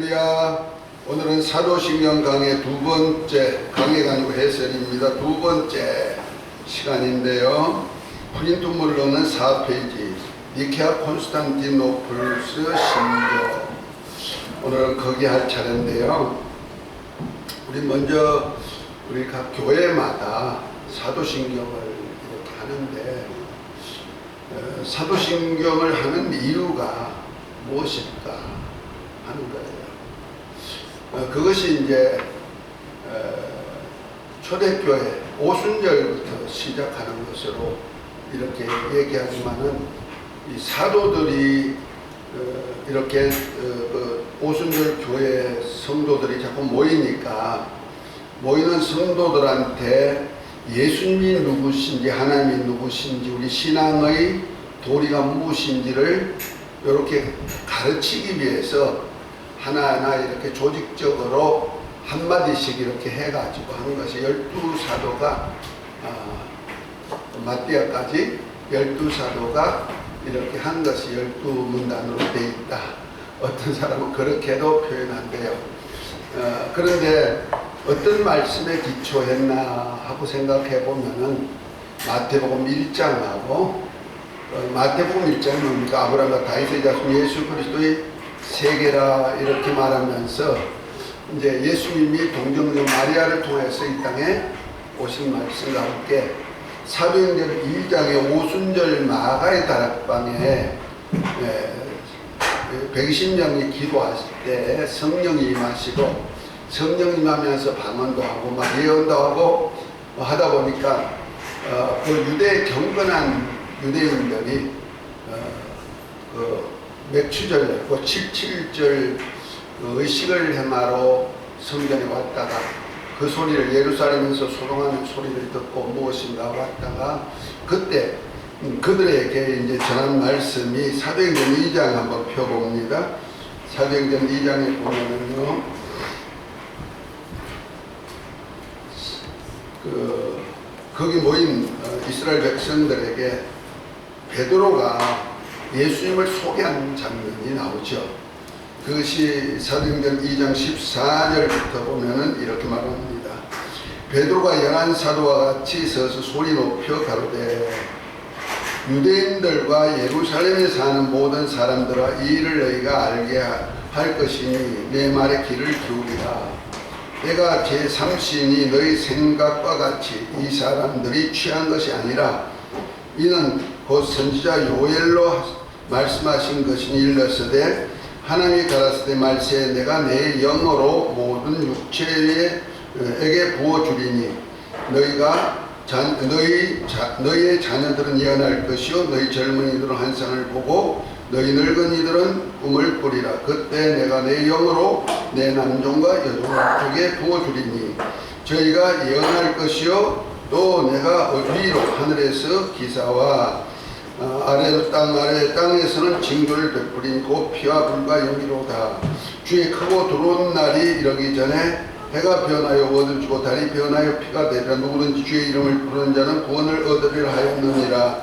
할렐루야. 오늘은 사도신경 강의 두 번째 강의가 아니고 해설입니다. 두 번째 시간인데요. 프린트물로는 4페이지 니케아 콘스탄티노플스 신조. 오늘은 거기 할 차례인데요. 우리 먼저 우리 각 교회마다 사도신경을 이렇게 하는데 사도신경을 하는 이유가 무엇일까 하는 거예요. 그것이 이제 초대교회 오순절부터 시작하는 것으로 이렇게 얘기하지만은 이 사도들이 이렇게 오순절 교회 성도들이 자꾸 모이니까 모이는 성도들한테 예수님이 누구신지 하나님이 누구신지 우리 신앙의 도리가 무엇인지를 이렇게 가르치기 위해서 하나하나 이렇게 조직적으로 한마디씩 이렇게 해가지고 하는 것이 12사도가 마띠아까지 12사도가 이렇게 한 것이 12문단으로 되어 있다. 어떤 사람은 그렇게도 표현한대요. 그런데 어떤 말씀에 기초했나 하고 생각해 보면은 마태복음 1장하고 마태복음 1장은 뭡니까? 아브라함과 다윗의 자손 예수 그리스도의 세계라 이렇게 말하면서 이제 예수님이 동정녀 마리아를 통해서 이 땅에 오신 말씀과 함께 사도행전 2장의 오순절 마가의 다락방에 120명이 기도하실 때 성령이 임하시고 성령 임하면서 방언도 하고 막 예언도 하고 하다 보니까 그 유대 경건한 유대인들이 그 맥추절, 그 77절 의식을 행하러 성전에 왔다가 그 소리를 예루살렘에서 소동하는 소리를 듣고 무엇인가 왔다가 그때 그들에게 이제 전한 말씀이 사도행전 2장 한번 펴봅니다. 사도행전 2장에 보면은요, 거기 모인 이스라엘 백성들에게 베드로가 예수님을 소개한 장면이 나오죠. 그것이 사도행전 2장 14절부터 보면은 이렇게 말합니다. 베드로가 영한 사도와 같이 서서 소리 높여 가로되 유대인들과 예루살렘에 사는 모든 사람들아 이 일을 너희가 알게 할 것이니 내 말에 귀를 기울이라. 내가 제3신이 너희 생각과 같이 이 사람들이 취한 것이 아니라 이는 곧 선지자 요엘로 말씀하신 것이니 일렀으되 하나님이 가라사대 말세에 내가 내 영으로 모든 육체에게 부어주리니 너희의 자녀들은 예언할 것이요 너희 젊은이들은 환상을 보고 너희 늙은이들은 꿈을 꾸리라. 그때 내가 내 영으로 내 남종과 여종에게 부어주리니 저희가 예언할 것이요 또 내가 위로 하늘에서 기사와 아래로 땅에서는 징조를 베풀인 곧 피와 불과 연기로다. 주의 크고 두려운 날이 이르기 전에 해가 변하여 얻을 주고 달이 변하여 피가 되리라. 누구든지 주의 이름을 부르는 자는 구원을 얻으리라 하였느니라.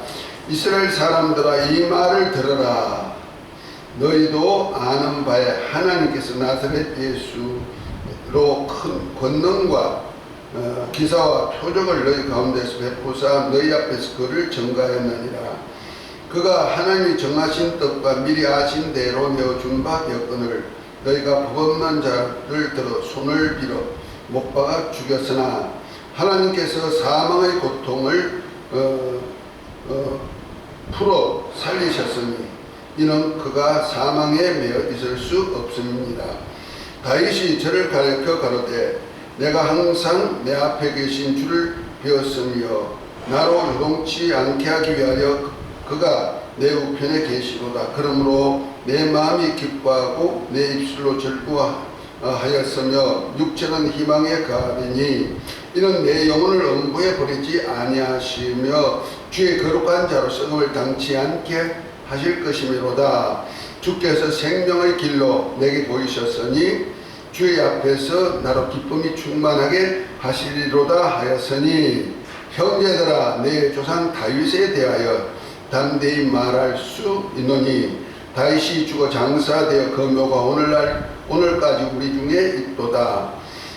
이스라엘 사람들아 이 말을 들어라. 너희도 아는 바에 하나님께서 나사렛 예수로 큰 권능과 기사와 표적을 너희 가운데서 베푸사 너희 앞에서 그를 전가하였느니라. 그가 하나님이 정하신 뜻과 미리 아신 대로 내어준 바 여건을 너희가 법 없는 자를 들어 손을 빌어 못 박아 죽였으나 하나님께서 사망의 고통을 풀어 살리셨으니 이는 그가 사망에 매여 있을 수 없음이니라. 다윗이 저를 가르쳐 가로되 내가 항상 내 앞에 계신 주를 배웠으며 나로 요동치 않게 하기 위하여 그가 내 우편에 계시로다. 그러므로 내 마음이 기뻐하고 내 입술로 즐거워하였으며 육체는 희망에 가리니 이는 내 영혼을 음부에 버리지 아니하시며 주의 거룩한 자로 썩음을 당치 않게 하실 것이미로다. 주께서 생명의 길로 내게 보이셨으니 주의 앞에서 나로 기쁨이 충만하게 하시리로다 하였으니 형제들아 내 조상 다윗에 대하여 단대히 말할 수 있노니 다윗이 죽어 장사되어 그 묘가 오늘날 오늘까지 우리 중에 있도다.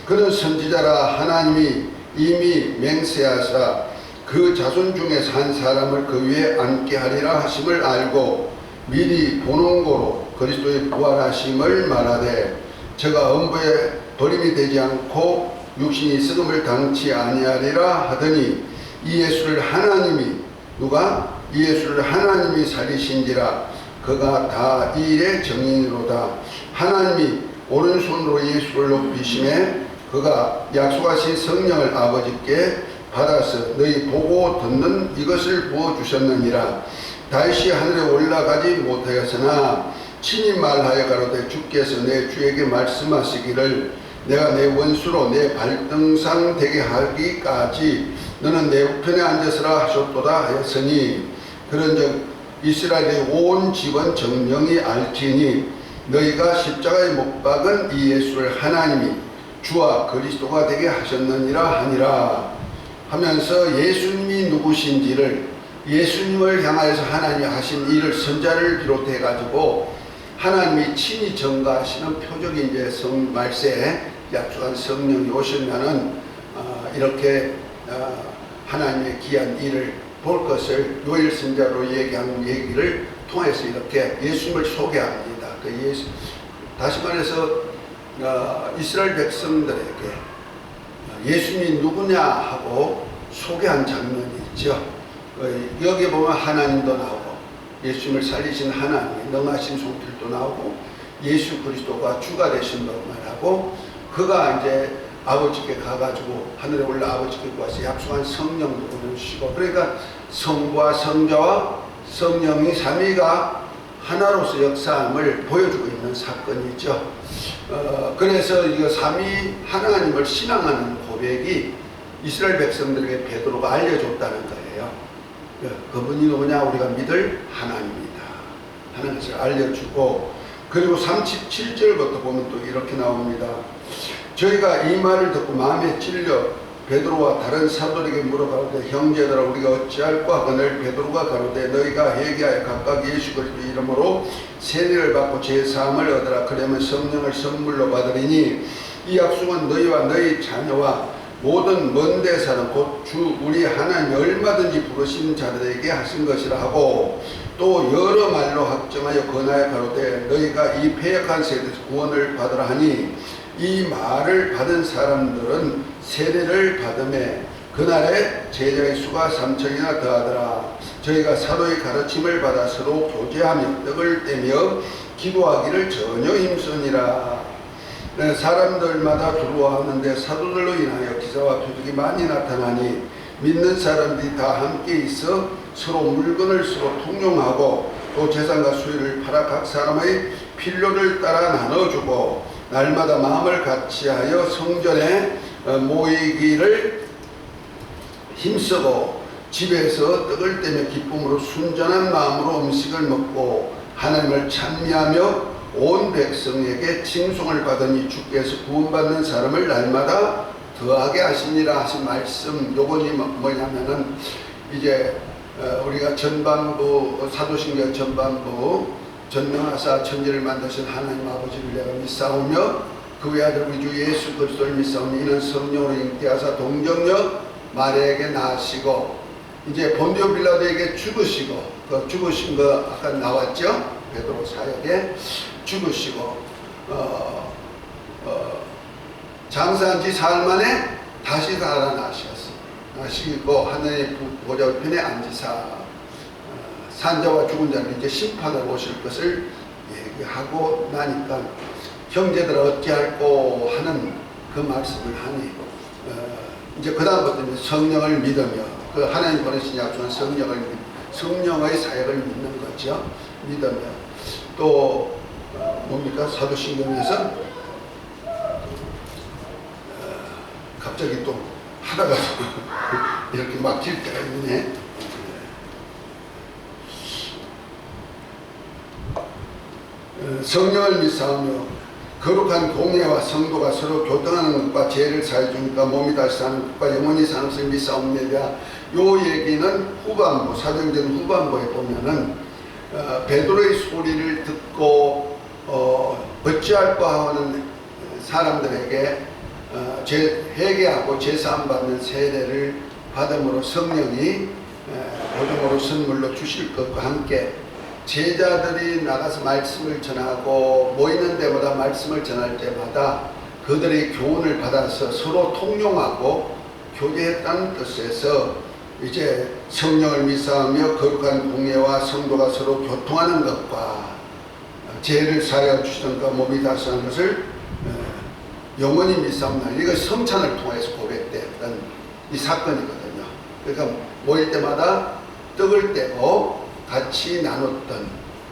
그는 선지자라 하나님이 이미 맹세하사 그 자손 중에서 한 사람을 그 위에 앉게 하리라 하심을 알고 미리 보는 고로 그리스도의 부활하심을 말하되 저가 음부에 버림이 되지 않고 육신이 썩음을 당치 아니하리라 하더니 이 예수를 하나님이 누가? 이 예수를 하나님이 살리신지라 그가 다 이 일의 정인으로다. 하나님이 오른손으로 예수를 높이심에 그가 약속하신 성령을 아버지께 받아서 너희 보고 듣는 이것을 부어주셨느니라. 다시 하늘에 올라가지 못하였으나 친히 말하여 가로되 주께서 내 주에게 말씀하시기를 내가 내 원수로 내 발등상 되게 하기까지 너는 내 우편에 앉으서라 하셨도다 하였으니 그런즉 이스라엘의 온 집은 정령이 알지니 너희가 십자가에 못 박은 이 예수를 하나님이 주와 그리스도가 되게 하셨느니라 하니라 하면서 예수님이 누구신지를 예수님을 향하여서 하나님이 하신 일을 선자를 비롯해 가지고 하나님이 친히 전가하시는 표적이 이제 말세에 약속한 성령이 오시면은 이렇게 하나님의 귀한 일을 볼 것을 요엘 선자로 얘기하는 얘기를 통해서 이렇게 예수님을 소개합니다. 다시 말해서 이스라엘 백성들에게 예수님이 누구냐 하고 소개한 장면이 있죠. 여기 보면 하나님도 나오고 예수님을 살리신 하나님, 능하신 손길도 나오고 예수 그리스도가 주가 되신다고 말하고 그가 이제 아버지께 가가지고 하늘에 올라 아버지께 와서 약속한 성령도 보내주시고 그러니까 성부와 성자와 성령이 삼위가 하나로서 역사함을 보여주고 있는 사건이죠. 그래서 이거 삼위 하나님을 신앙하는 고백이 이스라엘 백성들에게 베드로가 알려줬다는 거예요. 그분이 누구냐? 우리가 믿을 하나님이다 하는 것을 알려주고 그리고 37절부터 보면 또 이렇게 나옵니다. 저희가 이 말을 듣고 마음에 찔려 베드로와 다른 사도에게 물어가로되 형제들아 우리가 어찌할꼬 하거늘 베드로가 가로되 너희가 회개하여 각각 예수 그리스도 이름으로 세례를 받고 제사함을 얻으라. 그러면 성령을 선물로 받으리니 이 약속은 너희와 너희 자녀와 모든 먼 데 사는 곧 주 우리 하나님이 얼마든지 부르신 자들에게 하신 것이라 하고 또 여러 말로 확정하여 권하여 가로되 너희가 이 패역한 세대에서 구원을 받으라 하니 이 말을 받은 사람들은 세례를 받음에 그날에 제자의 수가 3천이나 더하더라. 저희가 사도의 가르침을 받아 서로 교제하며 떡을 떼며 기도하기를 전혀 힘쓰니라. 사람들마다 두려워하는데 사도들로 인하여 기사와 표적이 많이 나타나니 믿는 사람들이 다 함께 있어 서로 물건을 서로 통용하고 또 재산과 수요를 팔아 각 사람의 필요를 따라 나눠주고 날마다 마음을 같이하여 성전에 모이기를 힘쓰고 집에서 떡을 떼며 기쁨으로 순전한 마음으로 음식을 먹고 하나님을 찬미하며 온 백성에게 칭송을 받으니 주께서 구원받는 사람을 날마다 더하게 하시니라 하신 말씀. 요번이 뭐냐면은 이제 우리가 전반부 사도신경 전반부 전능하사 천지를 만드신 하나님 아버지를 내가 믿사오며 그 외아들 우리 주 예수 그리스도를 믿사오니 이는 성령으로 잉태하사 동정녀 마리아에게 낳으시고 이제 본디오 빌라도에게 죽으시고 그 죽으신 거 아까 나왔죠. 베드로 사역에 죽으시고 장사한 지 사흘 만에 다시 살아나시고 하늘의 보좌편에 앉으사 산자와 죽은 자를 이제 심판하러 오실 것을 얘기하고 나니까 형제들 어찌할꼬 하는 그 말씀을 하니 이제 그 다음부터 성령을 믿으며 그 하나님 보내신 약속한 성령의 사역을 믿는 거죠. 믿으며 또 뭡니까? 사도신경에서 갑자기 또 하다가 이렇게 막힐 때가 있네. 성령을 믿사오며 거룩한 공예와 성도가 서로 교통하는 것과 죄를 사해 주니까 몸이 다시 사는 것과 영원히 사는 것을 믿사옵니다. 요 얘기는 후반부 사도행전 후반부에 보면은 베드로의 소리를 듣고 어찌할까 하는 사람들에게 회개하고 제사함 받는 세례를 받음으로 성령이 보증으로 선물로 주실 것과 함께 제자들이 나가서 말씀을 전하고 모이는 데마다 말씀을 전할 때마다 그들의 교훈을 받아서 서로 통용하고 교제했다는 뜻에서 이제 성령을 믿사하며 거룩한 공예와 성도가 서로 교통하는 것과 죄를 사하여 주시던 그 몸이 다스하는 것을 영원히 믿사옵나니 이거 성찬을 통해서 고백됐던 이 사건이거든요. 그러니까 모일 때마다 떡을 떼고 같이 나눴던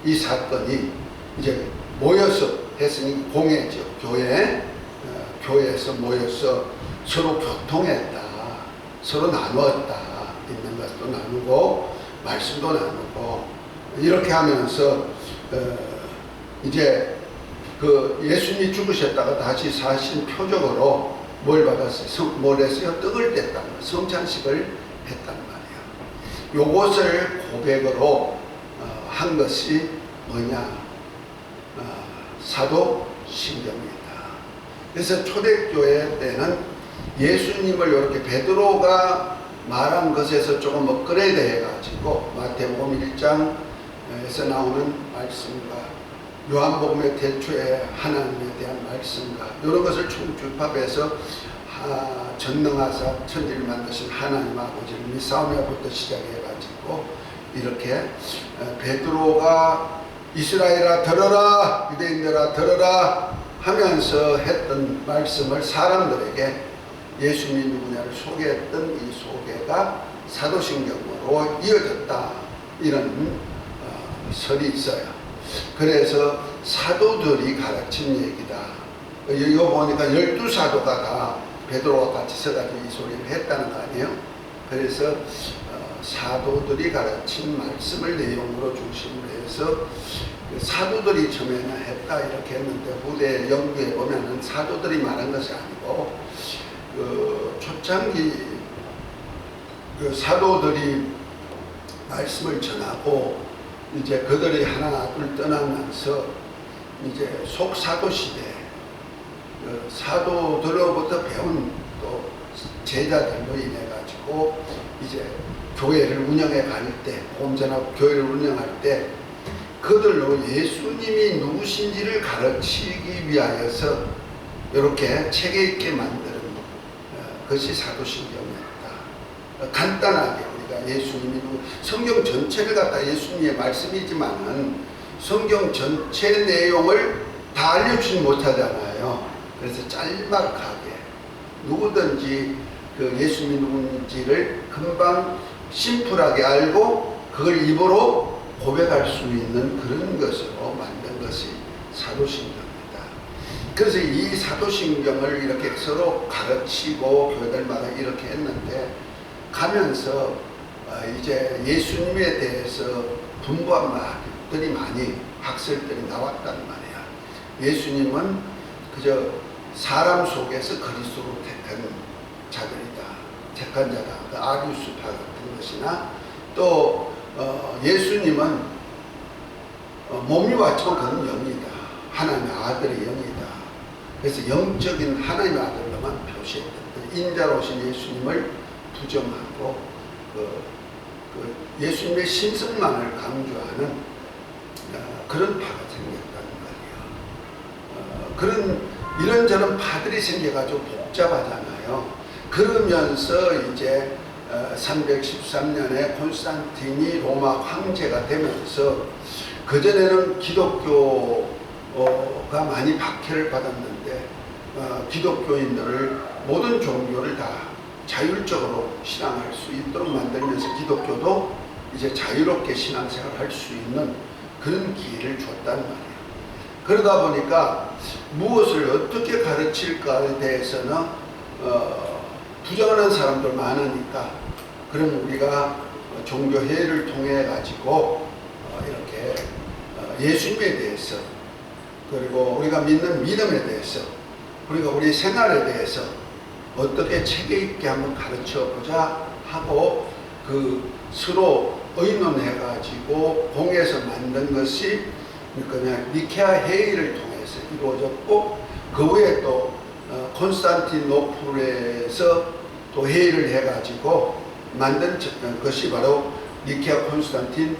이 사건이 이제 모여서 했으니 공예죠. 교회에서 모여서 서로 교통했다. 서로 나누었다. 있는 것도 나누고 말씀도 나누고 이렇게 하면서 이제 그 예수님이 죽으셨다가 다시 사신 표적으로 뭘 받았어요? 뭘 했어요? 떡을 뗐단 말이에요. 성찬식을 했단 말이에요. 요것을 고백으로 한 것이 뭐냐? 사도신경입니다. 그래서 초대교회 때는 예수님을 이렇게 베드로가 말한 것에서 조금 업그레이드 해가지고 마태복음 1장에서 나오는 말씀과 요한복음의 태초에 하나님에 대한 말씀과 이런 것을 총집합해서 전능하사 천지를 만드신 하나님 아버지를 믿사오며부터 시작해가지고 이렇게 베드로가 이스라엘아 들어라, 유대인들아 들어라 하면서 했던 말씀을 사람들에게 예수님이 누구냐를 소개했던 이 소개가 사도신경으로 이어졌다, 이런 설이 있어요. 그래서 사도들이 가르친 얘기다. 이거 보니까 12사도가 다 베드로와 같이 서가지고 이 소리를 했다는 거 아니에요? 그래서 사도들이 가르친 말씀을 내용으로 중심으로 해서 사도들이 처음에는 했다 이렇게 했는데 후대 연구해 보면은 사도들이 말한 것이 아니고 초창기 사도들이 말씀을 전하고 이제 그들이 하나 둘 떠나면서 이제 속사도 시대 사도들로부터 배운 또 제자들로 인해 가지고 이제 교회를 운영해 갈 때, 공전하고 교회를 운영할 때 그들로 예수님이 누구신지를 가르치기 위하여서 이렇게 체계 있게 만드는 것이 사도신경이었다. 간단하게 우리가 예수님이 성경 전체를 갖다 예수님의 말씀이지만은 성경 전체 내용을 다 알려주지 못하잖아요. 그래서 짤막하게 누구든지 그 예수님이 누군지를 금방 심플하게 알고 그걸 입으로 고백할 수 있는 그런 것으로 만든 것이 사도신경입니다. 그래서 이 사도신경을 이렇게 서로 가르치고 교회들마다 이렇게 했는데 가면서 이제 예수님에 대해서 분부한 말들이 많이 학설들이 나왔단 말이야. 예수님은 그저 사람 속에서 그리스도로 택한 자들이다. 택한 자다. 그 아리우스파 같은 것이나 또 예수님은 몸이 왔지만 그는 영이다. 하나님의 아들의 영이다. 그래서 영적인 하나님의 아들로만 표시했다. 인자로 오신 예수님을 부정하고 예수님의 신성만을 강조하는 그런 파가 생겼다는 말이에요. 그런 이런저런 파들이 생겨가지고 복잡하잖아요. 그러면서 이제 313년에 콘스탄틴이 로마 황제가 되면서 그전에는 기독교가 많이 박해를 받았는데 기독교인들을 모든 종교를 다 자율적으로 신앙할 수 있도록 만들면서 기독교도 이제 자유롭게 신앙생활을 할 수 있는 그런 기회를 줬단 말이에요. 그러다 보니까 무엇을 어떻게 가르칠까에 대해서는 부정하는 사람들 많으니까 그럼 우리가 종교회의를 통해 가지고 이렇게 예수님에 대해서 그리고 우리가 믿는 믿음에 대해서 그리고 우리 생활에 대해서 어떻게 체계 있게 한번 가르쳐 보자 하고 그 서로 의논해 가지고 공에서 만든 것이 그냥 니케아 회의를 통해서 에서 이루어졌고, 그 후에 또 콘스탄티노플에서 또 회의를 해가지고 만든 것이 바로 니케아 콘스탄티노플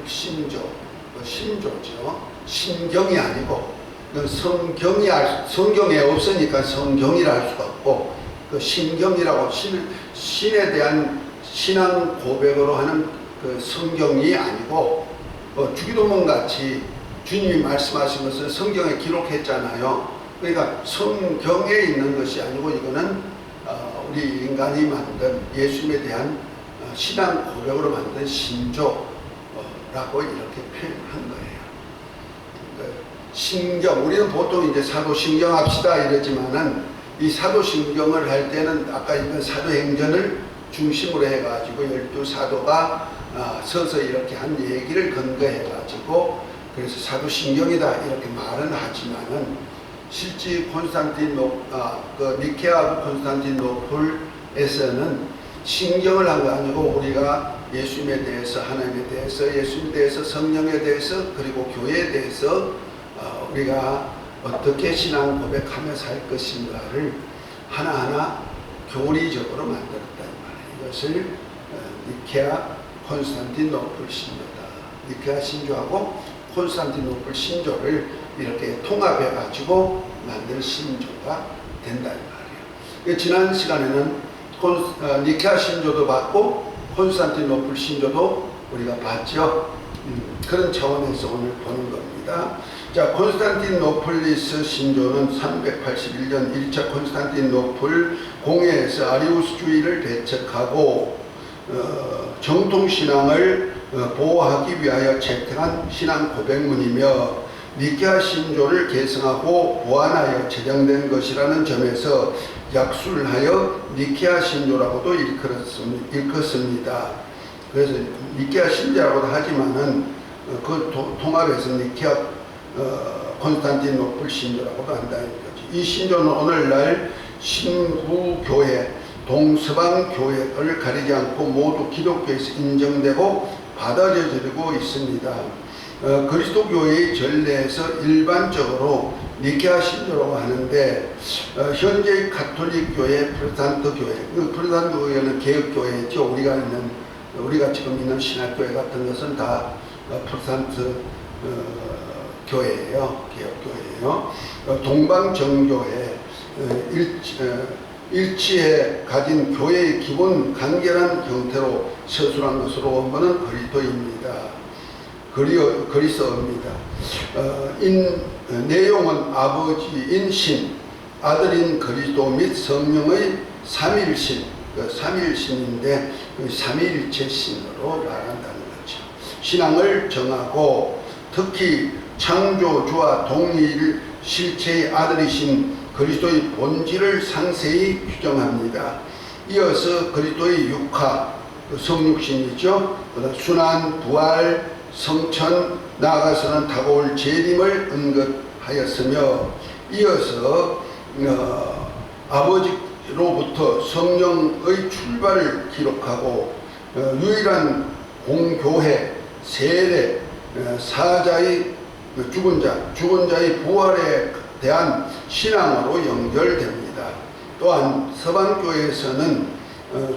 신조, 신조죠. 신경이 아니고 성경에 없으니까 성경이라 할 수가 없고, 그 신경이라고 신에 대한 신앙 고백으로 하는 그 성경이 아니고, 주기도문 같이 주님이 말씀하신 것을 성경에 기록했잖아요. 그러니까 성경에 있는 것이 아니고 이거는 우리 인간이 만든 예수님에 대한 신앙 고백으로 만든 신조라고 이렇게 표현한 거예요. 신경, 우리는 보통 이제 사도신경 합시다 이러지만은, 이 사도신경을 할 때는 아까 있는 사도행전을 중심으로 해가지고 12사도가 서서 이렇게 한 얘기를 근거해가지고 그래서 사도신경이다 이렇게 말은 하지만은, 실제 니케아 콘스탄티노플에서는 신경을 한 거 아니고 우리가 예수님에 대해서, 하나님에 대해서, 예수님에 대해서, 성령에 대해서, 그리고 교회에 대해서 우리가 어떻게 신앙 고백하며 살 것인가를 하나하나 교리적으로 만들었다 이 말이에요. 이것을 니케아 콘스탄티노플 신조다. 니케아 신조하고 콘스탄티노플 신조를 이렇게 통합해 가지고 만든 신조가 된다 이 말이에요. 지난 시간에는 니케아 신조도 봤고 콘스탄티노플 신조도 우리가 봤죠. 그런 차원에서 오늘 보는 겁니다. 자, 콘스탄티노플리스 신조는 381년 1차 콘스탄티노플 공회에서 아리우스주의를 배척하고 정통신앙을 보호하기 위하여 채택한 신앙 고백문이며, 니케아 신조를 계승하고 보완하여 제정된 것이라는 점에서 약술을 하여 니케아 신조라고도 일컫습니다. 그래서 니케아 신조라고도 하지만은 그 통합해서 니케아 콘스탄티노플 신조라고도 한다는 거죠. 이 신조는 오늘날 신구교회, 동서방교회를 가리지 않고 모두 기독교에서 인정되고 받아들여지고 있습니다. 그리스도교회의 전례에서 일반적으로 니케아 신조라고 하는데, 현재의 가톨릭 교회, 프로테스탄트 교회, 프로테스탄트 교회는 개혁교회죠. 우리가 지금 있는 신학교회 같은 것은 다 프로테스탄트 교회예요. 개혁교회예요. 동방정교회, 일치해 가진 교회의 기본 간결한 형태로 서술한 것으로 원본은 그리스어입니다. 내용은 아버지인 신, 아들인 그리스도 및 성령의 삼일신, 삼일신인데 삼위일체 신으로 말한다는 거죠. 신앙을 정하고 특히 창조주와 동일 실체의 아들이신 그리스도의 본질을 상세히 규정합니다. 이어서 그리스도의 육화, 성육신이죠. 순환, 부활, 성천, 나아가서는 다가올 재림을 언급하였으며, 이어서 아버지로부터 성령의 출발을 기록하고 유일한 공교회, 세례, 사자의 죽은 자의 부활에 대한 신앙으로 연결됩니다. 또한 서방교회에서는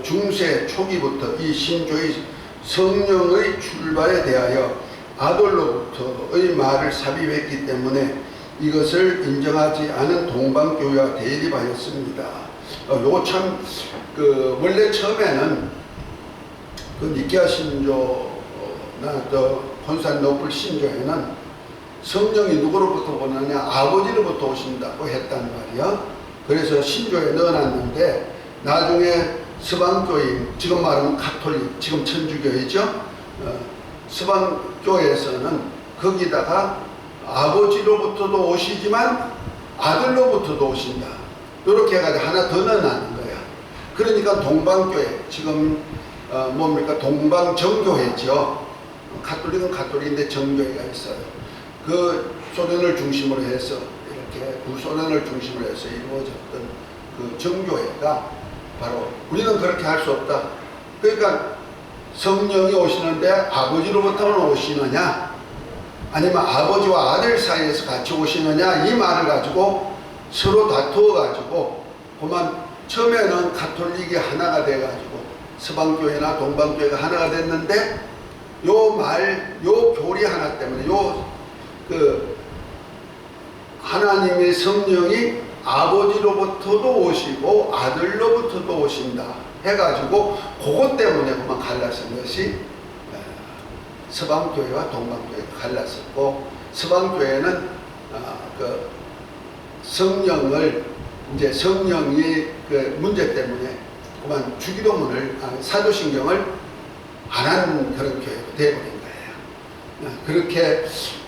중세 초기부터 이 신조의 성령의 출발에 대하여 아들로부터의 말을 삽입했기 때문에 이것을 인정하지 않은 동방교회와 대립하였습니다. 요거 참 원래 처음에는 니케아 신조나 콘스탄티노플 신조에는 성령이 누구로부터 오느냐, 아버지로부터 오신다고 했단 말이야. 그래서 신조에 넣어놨는데, 나중에 서방교회, 지금 말하면 가톨릭, 지금 천주교회죠. 서방교회에서는 거기다가 아버지로부터도 오시지만 아들로부터도 오신다, 이렇게 해가지고 하나 더 넣어놨는 거야. 그러니까 동방교회, 지금 동방정교회죠. 가톨릭은 가톨릭인데 정교회가 있어요. 그 소련을 중심으로 해서, 이렇게 구소련을 중심으로 해서 이루어졌던 그 정교회가 바로, 우리는 그렇게 할 수 없다. 그러니까 성령이 오시는데 아버지로부터는 오시느냐, 아니면 아버지와 아들 사이에서 같이 오시느냐, 이 말을 가지고 서로 다투어 가지고 그만 처음에는 가톨릭이 하나가 돼 가지고 서방교회나 동방교회가 하나가 됐는데 요 교리 하나 때문에 하나님의 성령이 아버지로부터도 오시고 아들로부터도 오신다 해가지고 그것 때문에 그만 갈라진 것이 서방교회와 동방교회가 갈랐었고, 서방교회는 성령이 그 문제 때문에 그만 주기도문을 사도신경을 안 한 그런 교회가 되어버린 거예요. 그렇게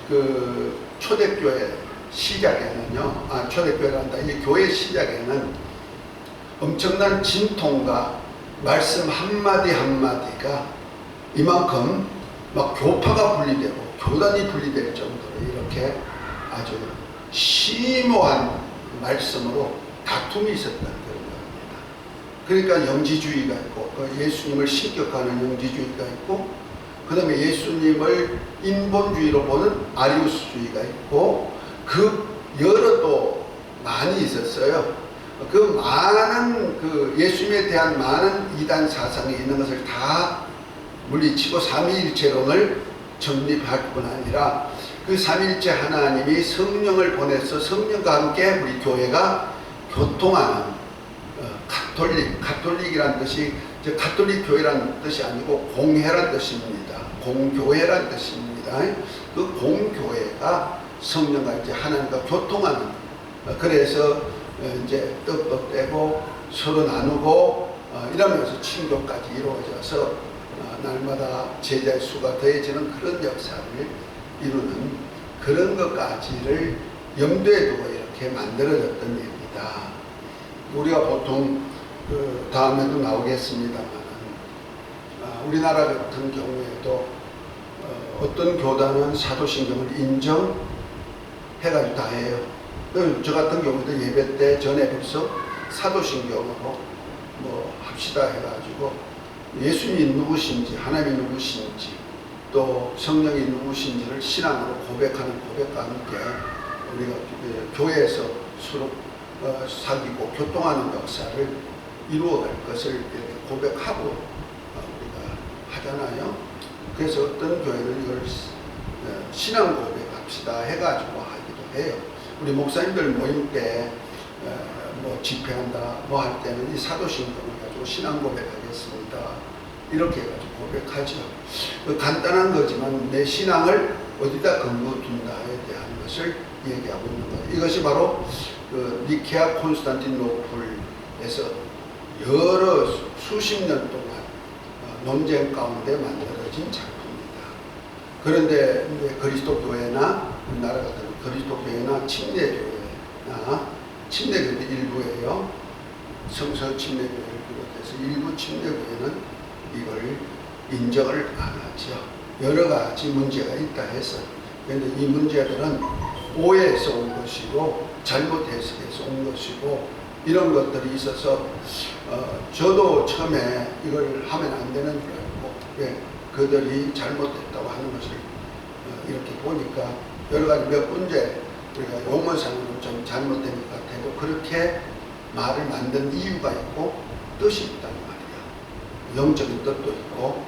그 초대교회 시작에는요, 초대교회란다, 이 교회 시작에는 엄청난 진통과 말씀 한마디 한마디가 이만큼 막 교파가 분리되고 교단이 분리될 정도로 이렇게 아주 심오한 말씀으로 다툼이 있었다는 그런 겁니다. 그러니까 영지주의가 있고, 예수님을 신격화하는 영지주의가 있고, 그 다음에 예수님을 인본주의로 보는 아리우스주의가 있고, 그 여러 또 많이 있었어요. 그 많은 예수님에 대한 많은 이단 사상이 있는 것을 다 물리치고 삼위일체론을 정립할 뿐 아니라 그 삼위일체 하나님이 성령을 보내서 성령과 함께 우리 교회가 교통하는 가톨릭이란 뜻이 가톨릭 교회란 뜻이 아니고 공회란 뜻입니다. 공교회란 뜻입니다. 그 공교회가 성령과 이제 하나님과 교통하는, 그래서 이제 떡도 떼고 서로 나누고 이러면서 친교까지 이루어져서 날마다 제자의 수가 더해지는 그런 역사를 이루는 그런 것까지를 염두에 두고 이렇게 만들어졌던 얘기입니다. 우리가 보통 다음에도 나오겠습니다만 우리나라 같은 경우에도 어떤 교단은 사도신경을 인정해가지고 다 해요. 저 같은 경우도 예배 때 전에 벌써 사도신경으로 뭐 합시다 해가지고 예수님이 누구신지, 하나님이 누구신지, 또 성령이 누구신지를 신앙으로 고백하는 고백과 함께 우리가 교회에서 서로 사귀고 교통하는 역사를 이루어갈 것을 이렇게 고백하고 우리가 하잖아요. 그래서 어떤 교회는 이걸 신앙 고백합시다 해가지고 하기도 해요. 우리 목사님들 모임 때 뭐 집회한다 뭐 할 때는 이 사도신경을 가지고 신앙 고백하겠습니다 이렇게 해가지고 고백하죠. 간단한 거지만 내 신앙을 어디다 근거 둔다에 대한 것을 얘기하고 있는 거예요. 이것이 바로 그 니케아 콘스탄티노플에서 여러 수십 년 동안 논쟁 가운데 만들어진 작품입니다. 그런데 그리스도 교회나 우리나라 같은 그리스도 교회나 침례교회도 일부예요. 성서 침례교회를 비롯해서 일부 침례교회는 이걸 인정을 안 하죠. 여러 가지 문제가 있다 해서. 그런데 이 문제들은 오해에서 온 것이고 잘못 해석해서 온 것이고 이런 것들이 있어서 저도 처음에 이걸 하면 안 되는 줄 알고 그들이 잘못했다고 하는 것을 이렇게 보니까 여러 가지 몇 문제 우리가 용어상으로 좀 잘못된 것 같아도 그렇게 말을 만든 이유가 있고 뜻이 있단 말이야. 영적인 뜻도 있고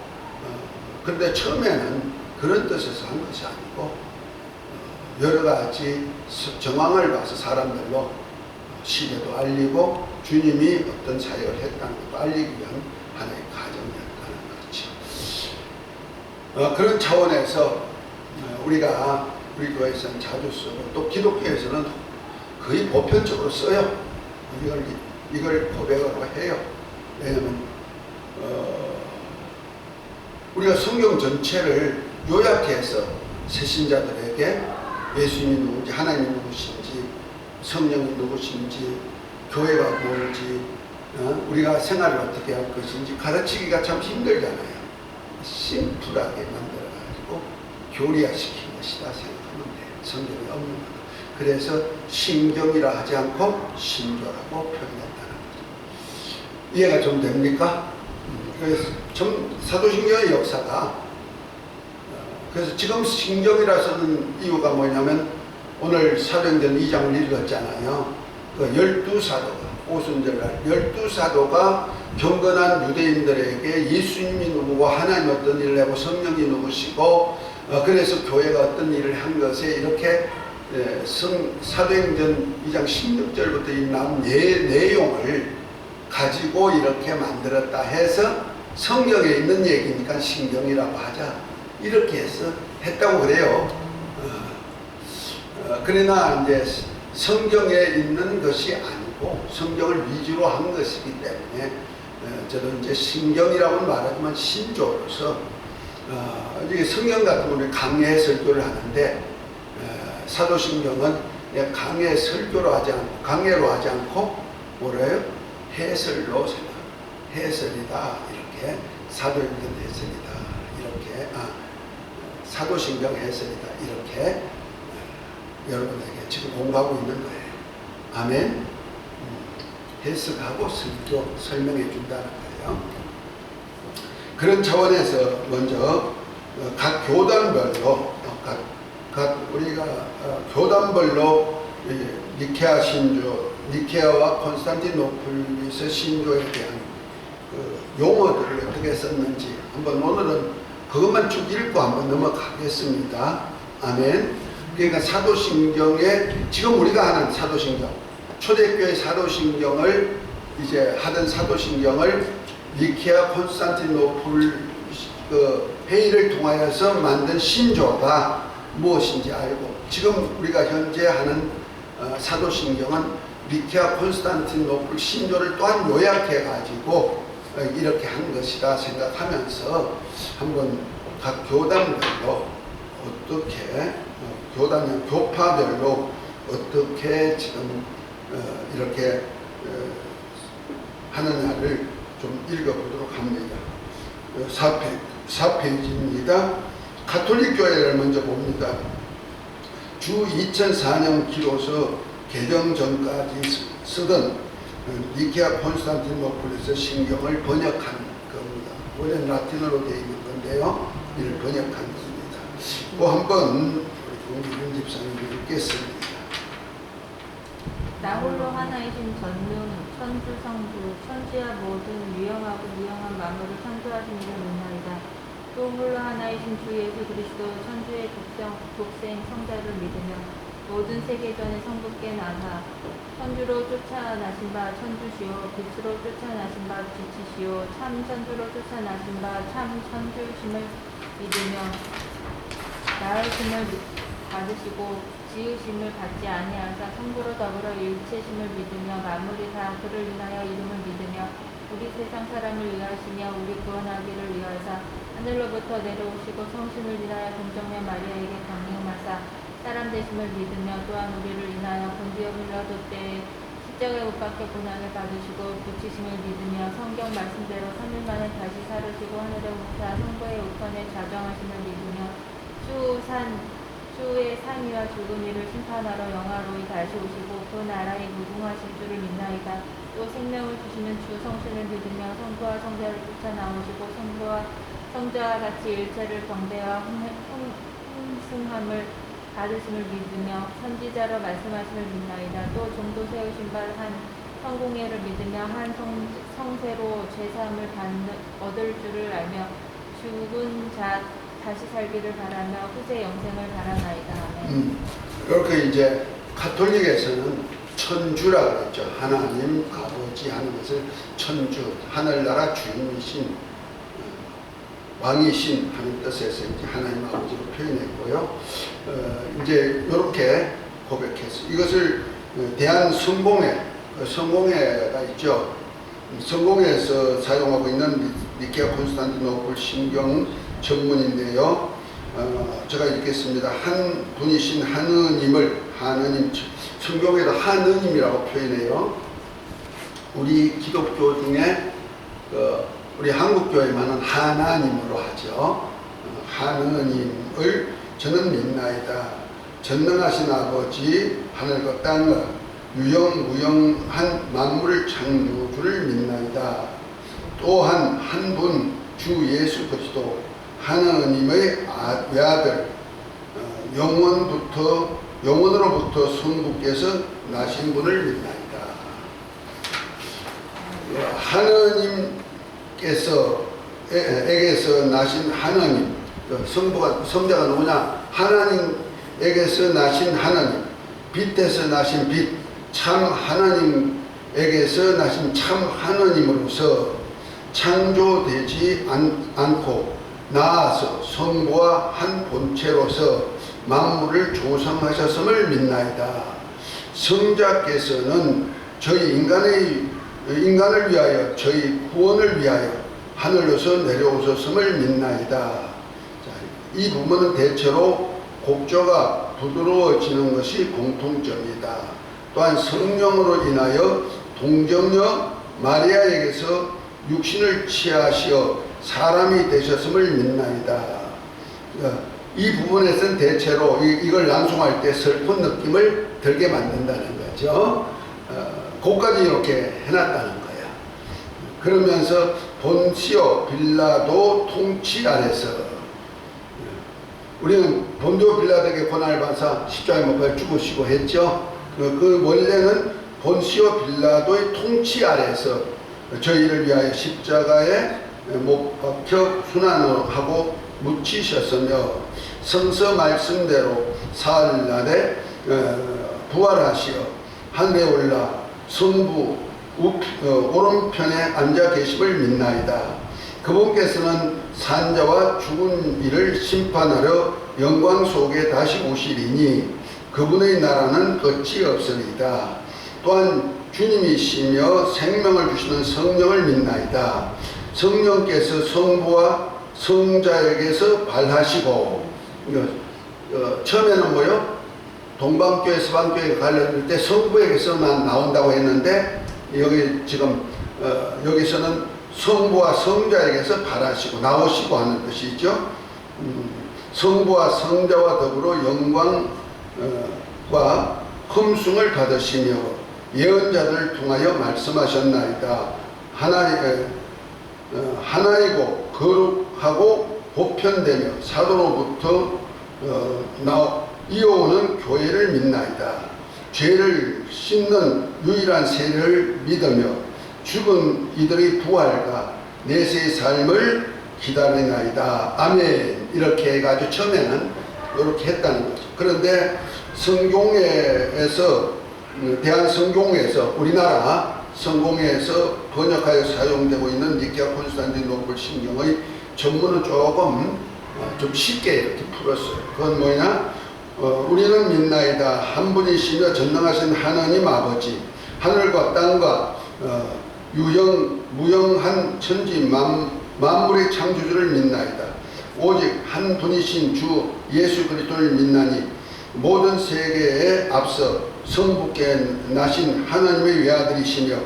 그런데 처음에는 그런 뜻에서 한 것이 아니고 여러 가지 정황을 봐서 사람들로 시대도 알리고 주님이 어떤 사역을 했다는 것도 알리기 위한 하나의 과정이었다는 거죠. 그런 차원에서 우리가 우리 교회에서는 자주 쓰고 또 기독교에서는 거의 보편적으로 써요. 이걸 고백으로 해요. 왜냐하면 우리가 성경 전체를 요약해서 새신자들에게 예수님이 누구인지, 하나님이 누구신지, 성령이 누구신지, 교회가 뭔지, 우리가 생활을 어떻게 할 것인지 가르치기가 참 힘들잖아요. 심플하게 만들어가지고 교리화시킨 것이다 생각하면 돼요. 성경에 없는 것. 그래서 신경이라 하지 않고 신조라고 표현했다는 거죠. 이해가 좀 됩니까? 그래서 사도신경의 역사가 그래서 지금 신경이라 쓰는 이유가 뭐냐면 오늘 사도행전 2장을 읽었잖아요. 그 12사도가 오순절날 12사도가 경건한 유대인들에게 예수님이 누구고 하나님 어떤 일을 하고 성령이 누구시고 그래서 교회가 어떤 일을 한 것에 이렇게 사도행전 2장 16절부터 이 나온 내용을 가지고 이렇게 만들었다 해서 성경에 있는 얘기니까 신경이라고 하자 이렇게 해서 했다고 그래요. 그러나 이제 성경에 있는 것이 아니고 성경을 위주로 한 것이기 때문에 저도 이제 신경이라고는 말하지만 신조로서 이게 성경 같은 경우는 강해 설교를 하는데 사도신경은 강해 설교로 하지 않고 강해로 하지 않고 뭐래요? 해설로 생각. 해설이다 이렇게 사도행전 해설이다 이렇게 사도신경 해설이다 이렇게 여러분에게 지금 공부하고 있는 거예요. 아멘. 해석하고 설명해 준다는 거예요. 그런 차원에서 먼저 각 교단별로 우리가 교단별로 니케아 신조, 니케아와 콘스탄티노플리스 신조에 대한 그 용어들을 어떻게 썼는지 한번 오늘은 그것만 쭉 읽고 한번 넘어가겠습니다. 아멘. 그러니까 사도신경에 지금 우리가 하는 사도신경, 초대교회 사도신경을 이제 하던 사도신경을 니케아 콘스탄티노플 그 회의를 통하여서 만든 신조가 무엇인지 알고 지금 우리가 현재 하는 사도신경은 니케아 콘스탄티노플 신조를 또한 요약해 가지고 이렇게 한 것이다 생각하면서 한번 각 교단별로 어떻게 교파별로 어떻게 지금 이렇게 하느냐를 좀 읽어보도록 합니다. 4페이지입니다. 가톨릭 교회를 먼저 봅니다. 주 2004년 기로서 개정 전까지 쓰던 니케아 콘스탄티노플리스 신경을 번역한 겁니다. 원래는 라틴어로 되어 있는 건데요. 이를 번역한 겁니다. 뭐 한번 우리 집사님 읽겠습니다. 나 홀로 하나이신 전능 천주 성부 천지와 모든 유영하고 무영한 만물을 창조하신 이를 믿나이다. 또 홀로 하나이신 주 예수 그리스도 천주의 독생 성자를 믿으며 모든 세계전의 성부께 나사 천주로 쫓아나신 바 천주시오 빛으로 쫓아나신 바 빛이시오 참 천주로 쫓아나신 바 참 천주심을 믿으며 나으심을 받으시고 지으심을 받지 아니하사 성부로 더불어 일체심을 믿으며 만물이 다 그를 인하여 이름을 믿으며 우리 세상 사람을 위하시며 우리 구원하기를 위하사 하늘로부터 내려오시고 성심을 인하여 동정녀 마리아에게 강림하사 사람 되심을 믿으며 또한 우리를 인하여 본디오 빌라도 때에 십자가에 못 박혀 고난을 받으시고 붙이심을 믿으며 성경 말씀대로 3일 만에 다시 살으시고 하늘에 오르사 성부의 우편에 좌정하심을 믿으며 주의 상의와 죽은 이를 심판하러 영화로이 다시 오시고 그 나라에 무궁하실 줄을 믿나이다. 또 생명을 주시는 주 성신을 믿으며 성부와 성자를 쫓아 나오시고 성부와 성자와 같이 일체를 경배와 흥승함을 받으심을 믿으며 선지자로 말씀하심을 믿나이다. 또 종도 세우신 바 한 성공회를 믿으며 한 성세로 죄사함을 얻을 줄을 알며 죽은 자 다시 살기를 바라며 후세 영생을 바라나이다. 이렇게 이제 가톨릭에서는 천주라고 그랬죠. 하나님 아버지 하는 것을 천주, 하늘나라 주인이신 왕이신 하는 뜻에서 이제 하나님 아버지로 표현했고요. 이제 이렇게 고백했어요. 이것을 대한 성공회가 있죠. 성공회에서 사용하고 있는 니케아 콘스탄티노플 신경 전문인데요. 제가 읽겠습니다. 한 분이신 하느님을 성경에도 하느님이라고 표현해요. 우리 기독교 중에 우리 한국교회만은 하나님으로 하죠. 하느님을 저는 믿나이다. 전능하신 아버지 하늘과 땅을 유영무영한 만물을 창조주를 믿나이다. 또한 한 분 주 예수 그리스도 하나님의 외아들 영원으로부터 성부께서 나신 분을 믿나이다. 하나님께서에게서 나신 하나님, 성자가 누구냐? 하나님에게서 나신 하나님, 빛에서 나신 빛, 참 하나님에게서 나신 참 하나님으로서 창조되지 않고 나아서 성부와 한 본체로서 만물을 조성하셨음을 믿나이다. 성자께서는 저희 인간을 위하여, 저희 구원을 위하여 하늘로서 내려오셨음을 믿나이다. 자, 이 부분은 대체로 곡조가 부드러워지는 것이 공통점이다. 또한 성령으로 인하여 동정녀 마리아에게서 육신을 취하시어 사람이 되셨음을 믿나이다. 이 부분에서는 대체로 이걸 낭송할 때 슬픈 느낌을 들게 만든다는 거죠. 그것까지 이렇게 해놨다는 거야. 그러면서 본시오 빌라도 통치 아래서, 우리는 본디오 빌라도에게 고난을 받아서 십자가에 못 박혀 죽으시고 했죠. 그 원래는 본시오 빌라도의 통치 아래서 저희를 위하여 십자가에 못 박혀 순환하고 묻히셨으며 성서 말씀대로 사흘날에 부활하시어 하늘에 올라 성부 오른편에 앉아 계심을 믿나이다. 그분께서는 산자와 죽은 이를 심판하려 영광 속에 다시 오시리니 그분의 나라는 끝이 없으리이다. 또한 주님이시며 생명을 주시는 성령을 믿나이다. 성령께서 성부와 성자에게서 발하시고, 처음에는 뭐요? 동방교회 서방교회가 갈렸을 때 성부에게서만 나온다고 했는데, 여기 지금 여기서는 성부와 성자에게서 발하시고 나오시고 하는 것이죠. 성부와 성자와 더불어 영광과 흠숭을 받으시며 예언자들을 통하여 말씀하셨나이다. 하나이고 거룩하고 보편되며 사도로부터 이어오는 교회를 믿나이다. 죄를 씻는 유일한 세례를 믿으며 죽은 이들의 부활과 내세의 삶을 기다리나이다. 아멘. 이렇게 해가지고 처음에는 이렇게 했다는 거죠. 그런데 성공회에서, 대한성공회에서, 우리나라 성공회에서 번역하여 사용되고 있는 니케아 콘스탄티노플 신경의 전문은 조금 좀 쉽게 이렇게 풀었어요. 그건 뭐냐? 우리는 믿나이다. 한 분이시며 전능하신 하나님 아버지, 하늘과 땅과 무형한 천지 만물의 창조주를 믿나이다. 오직 한 분이신 주 예수 그리스도를 믿나니 모든 세계에 앞서 성부께 나신 하나님의 외아들이시며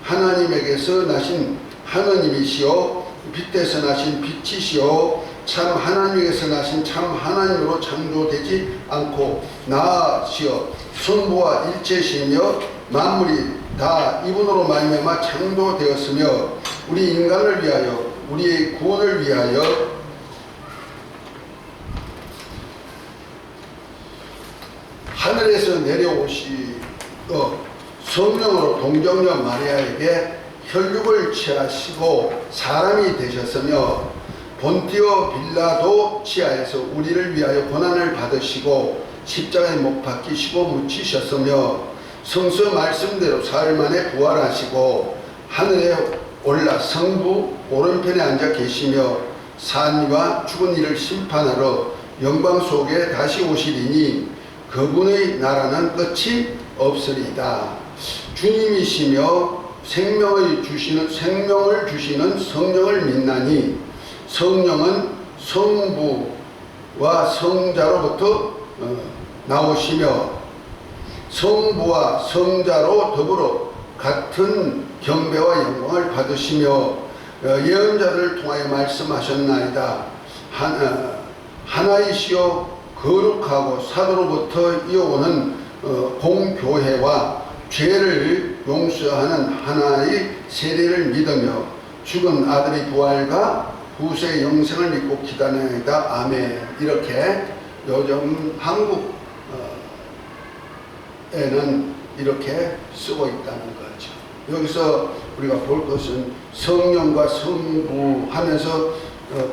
하나님에게서 나신 하나님이시오 빛에서 나신 빛이시오 참 하나님에게서 나신 참 하나님으로 창조되지 않고 나아시어 성부와 일체시며 만물이 다 이분으로 말미암아 창조되었으며 우리 인간을 위하여 우리의 구원을 위하여 하늘에서 내려오시어 성령으로 동정녀 마리아에게 혈육을 취하시고 사람이 되셨으며 본디오 빌라도 치하에서 우리를 위하여 고난을 받으시고 십자가에 못 박히시고 묻히셨으며 성서 말씀대로 사흘 만에 부활하시고 하늘에 올라 성부 오른편에 앉아 계시며 산이와 죽은 이를 심판하러 영광 속에 다시 오시리니 그분의 나라는 끝이 없으리이다. 주님이시며 생명을 주시는 성령을 믿나니 성령은 성부와 성자로부터 나오시며 성부와 성자로 더불어 같은 경배와 영광을 받으시며 예언자들을 통하여 말씀하셨나이다. 하나이시오 거룩하고 사도로부터 이어오는 공교회와 죄를 용서하는 하나의 세례를 믿으며 죽은 아들의 부활과 후세의 영생을 믿고 기다려이다. 아멘. 이렇게 요즘 한국에는 이렇게 쓰고 있다는 거죠. 여기서 우리가 볼 것은 성령과 성부 하면서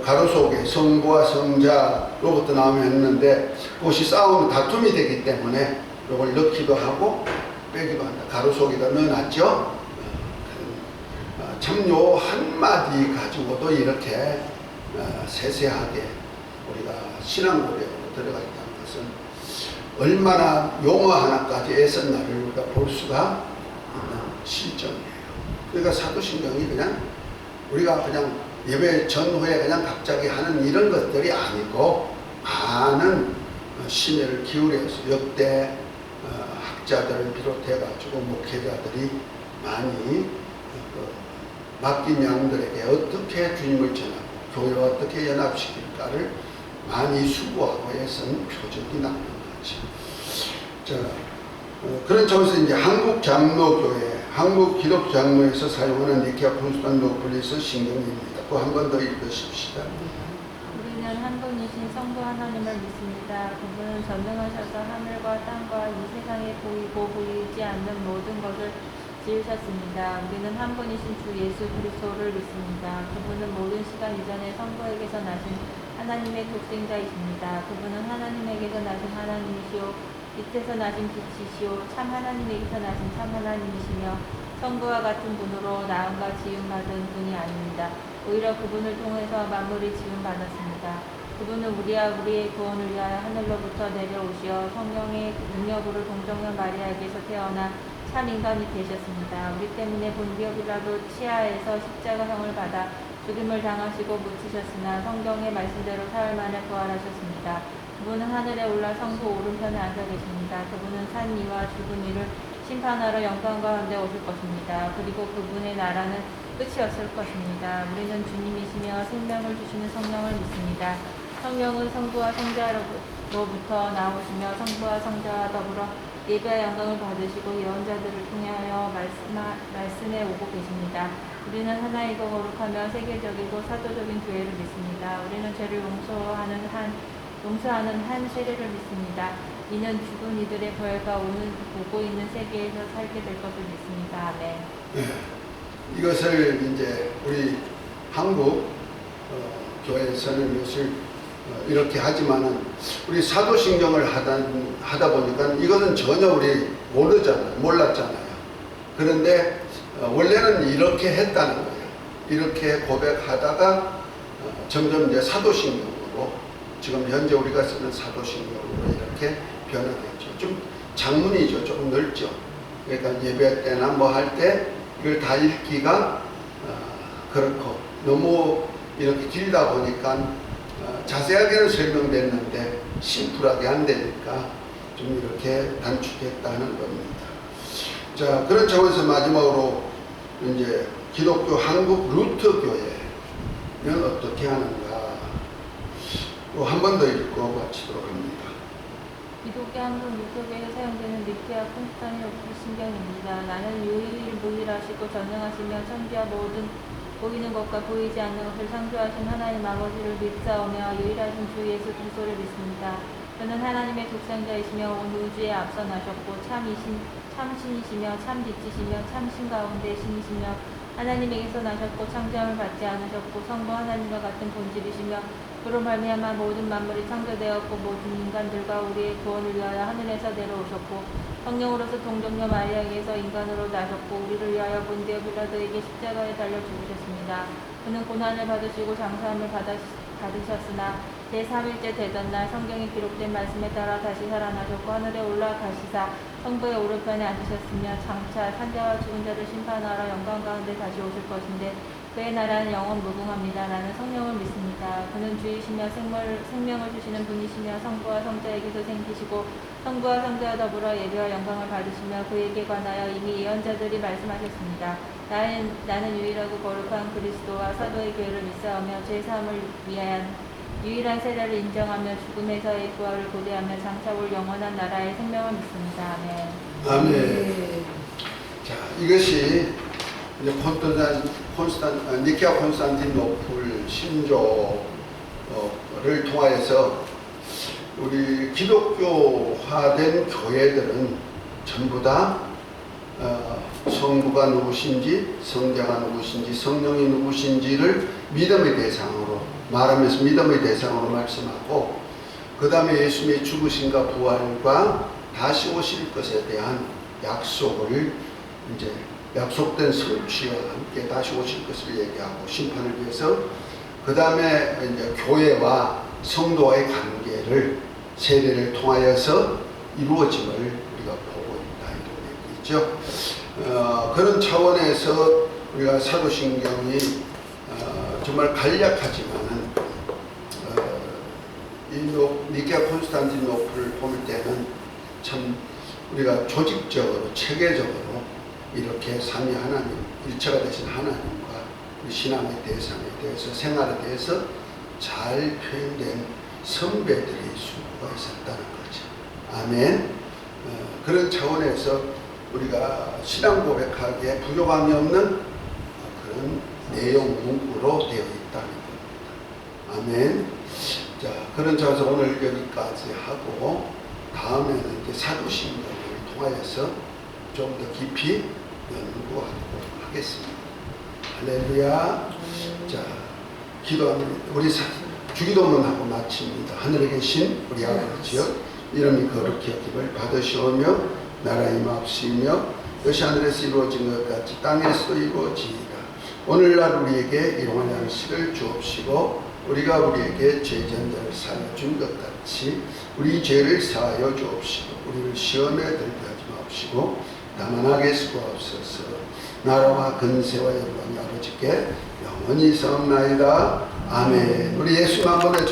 가로 속에 성부와 성자로부터 나오면 했는데 그것이 싸우는 다툼이 되기 때문에 이걸 넣기도 하고 빼기도 한다. 가로 속에다 넣어놨죠. 참 요 한마디 가지고도 이렇게 세세하게 우리가 신앙 고백으로 들어가 있다는 것은 얼마나 용어 하나까지 애썼나를 우리가 볼 수가 있는 실정이에요. 그러니까 사도신경이 그냥 우리가 그냥 예배 전후에 그냥 갑자기 하는 이런 것들이 아니고 많은 심혈을 기울여서 역대 학자들을 비롯해 가지고 목회자들이 많이 맡긴 양들에게 어떻게 주님을 전하고 교회와 어떻게 연합시킬까를 많이 수고하고 애쓴 표적이 나오는 거죠. 자, 그런 점에서 이제 한국장로교회, 한국기독장로에서 사용하는 니케아 콘스탄티노플리스 신경입니다. 또 한 번 더 읽으십시다. 우리는 한 분이신 성부 하나님을 믿습니다. 그분은 전능하셔서 하늘과 땅과 이 세상에 보이고 보이지 않는 모든 것을 지으셨습니다. 우리는 한 분이신 주 예수 그리스도를 믿습니다. 그분은 모든 시간 이전에 성부에게서 나신 하나님의 독생자이십니다. 그분은 하나님에게서 나신 하나님이시오 빛에서 나신 빛이시오 참 하나님에게서 나신 참 하나님이시며 성부와 같은 분으로 나음과 지음받은 분이 아닙니다. 오히려 그분을 통해서 만물이 지음받았습니다. 그분은 우리와 우리의 구원을 위하여 하늘로부터 내려오시어 성령의 능력으로 동정녀 마리아에게서 태어나 참 인간이 되셨습니다. 우리 때문에 본디오 빌라도 치하에서 십자가형을 받아 죽임을 당하시고 묻히셨으나 성경의 말씀대로 사흘 만에 부활하셨습니다. 그분은 하늘에 올라 성부 오른편에 앉아 계십니다. 그분은 산 이와 죽은 이를 심판하러 영광 가운데 오실 것입니다. 그리고 그분의 나라는 끝이 없을 것입니다. 우리는 주님이시며 생명을 주시는 성령을 믿습니다. 성령은 성부와 성자로부터 나오시며 성부와 성자와 더불어 예배와 영광을 받으시고 예언자들을 통하여 말씀에 오고 계십니다. 우리는 하나이고 거룩하며 세계적이고 사도적인 교회를 믿습니다. 우리는 죄를 용서하는 한 세례를 믿습니다. 이는 죽은 이들의 부활과 오고 있는 세계에서 살게 될 것을 믿습니다. 아멘. 네. 이것을 이제 우리 한국 교회에서는 이것을 이렇게 하지만은 우리 사도신경을 하다 보니까 이거는 전혀 우리 몰랐잖아요. 그런데 원래는 이렇게 했다는 거예요. 이렇게 고백하다가 점점 이제 사도신경으로 지금 현재 우리가 쓰는 사도신경으로 이렇게 변화됐죠. 좀 장문이죠. 조금 넓죠. 그러니까 예배 때나 뭐 할 때 이걸 다 읽기가 그렇고 너무 이렇게 길다 보니까 자세하게는 설명됐는데 심플하게 안 되니까 좀 이렇게 단축했다는 겁니다. 자, 그런 차원에서 마지막으로 이제 기독교 한국 루트 교회는 어떻게 하는가 한 번 더 읽고 마치도록 합니다. 기독교 한국 유튜브에 사용되는 니케아 콘스탄티노플 신경입니다. 나는 유일무이하시고 전능하시며 천지와 모든 보이는 것과 보이지 않는 것을 창조하신 하나님 아버지를 믿사오며 유일하신 주 예수 그리스도를 믿습니다. 그는 하나님의 독생자이시며 온 우주에 앞서 나셨고 참신이시며 참빛이시며 참신 가운데 신이시며 하나님에게서 나셨고 창조함을 받지 않으셨고 성부 하나님과 같은 본질이시며 그로 말미암아 모든 만물이 창조되었고 모든 인간들과 우리의 구원을 위하여 하늘에서 내려오셨고 성령으로서 동정녀 마리아에게서 인간으로 나셨고 우리를 위하여 본디오 빌라도에게 십자가에 달려 죽으셨습니다. 그는 고난을 받으시고 장사함을 받으셨으나 제3일째 되던 날 성경에 기록된 말씀에 따라 다시 살아나셨고 하늘에 올라가시사 성부의 오른편에 앉으셨으며 장차 산자와 죽은 자를 심판하러 영광 가운데 다시 오실 것인데 그의 나라는 영원 무궁합니다. 나는 성령을 믿습니다. 그는 주이시며 생명을 주시는 분이시며 성부와 성자에게서 생기시고 성부와 성자와 더불어 예배와 영광을 받으시며 그에게 관하여 이미 예언자들이 말씀하셨습니다. 나는 유일하고 거룩한 그리스도와 사도의 교회를 믿사오며 죄사함을 위한 유일한 세례를 인정하며 죽음에서의 부활을 고대하며 장차 올 영원한 나라의 생명을 믿습니다. 아멘. 아멘. 자, 이것이 이제 니케아 콘스탄티노플 신조를 통하여서 우리 기독교화된 교회들은 전부 다 성부가 누구신지, 성자가 누구신지, 성령이 누구신지를 믿음의 대상으로 말하면서 믿음의 대상으로 말씀하고, 그 다음에 예수님의 죽으심과 부활과 다시 오실 것에 대한 약속을 이제 약속된 성취와 함께 다시 오실 것을 얘기하고 심판을 위해서, 그 다음에 이제 교회와 성도와의 관계를 세례를 통하여서 이루어짐을 우리가 보고 있다 이런 얘기죠. 그런 차원에서 우리가 사도신경이 정말 간략하지만은 이 니케아 콘스탄티노플을 볼 때는 참 우리가 조직적으로 체계적으로 이렇게 삼위 하나님, 일체가 되신 하나님과 우리 신앙의 대상에 대해서, 생활에 대해서 잘 표현된 선배들의 수가 있었다는 거죠. 아멘. 그런 차원에서 우리가 신앙 고백하기에 부족함이 없는 그런 내용 문구로 되어 있다는 겁니다. 아멘. 자, 그런 차원에서 오늘 여기까지 하고 다음에는 이제 사도신경을 통하여서 좀 더 깊이 연구하도록 하겠습니다. 할렐루야. 자, 기도합니다. 우리 주기도문 하고 마칩니다. 하늘에 계신 우리 아버지여, 이름이 거룩히 여김을 받으시오며 나라 임하옵시며 뜻이 하늘에서 이루어진 것 같이 땅에서도 이루어지이다. 오늘날 우리에게 일용할 양식을 주옵시고 우리가 우리에게 죄전자를 사하여 준 것 같이 우리 죄를 사하여 주옵시고 우리를 시험에 들게 하지 마옵시고 다만 악에 수고하옵소서. 나라와 근세와 영광이 아버지께 영원히 있사옵나이다. 아멘. 우리 예수님 한 번에